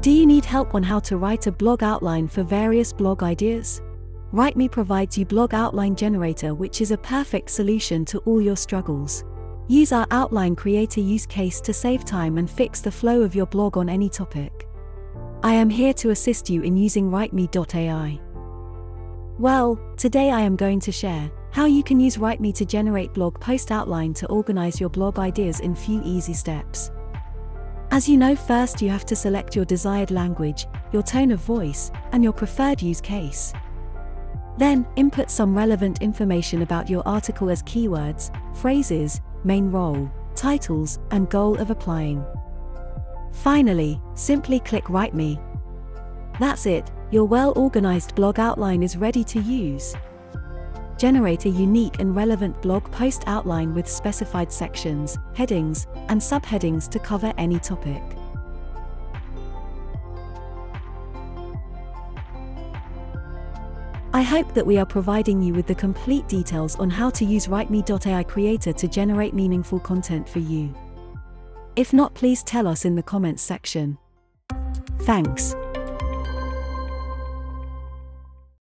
Do you need help on how to write a blog outline for various blog ideas? WriteMe provides you Blog Outline Generator, which is a perfect solution to all your struggles. Use our Outline Creator use case to save time and fix the flow of your blog on any topic. I am here to assist you in using WriteMe.ai. Well, today I am going to share how you can use WriteMe to generate blog post outline to organize your blog ideas in few easy steps. As you know, first you have to select your desired language, your tone of voice, and your preferred use case. Then, input some relevant information about your article as keywords, phrases, main role, titles, and goal of applying. Finally, simply click WriteMe. That's it, your well-organized blog outline is ready to use. Generate a unique and relevant blog post outline with specified sections, headings, and subheadings to cover any topic. I hope that we are providing you with the complete details on how to use WriteMe.ai Creator to generate meaningful content for you. If not, please tell us in the comments section. Thanks.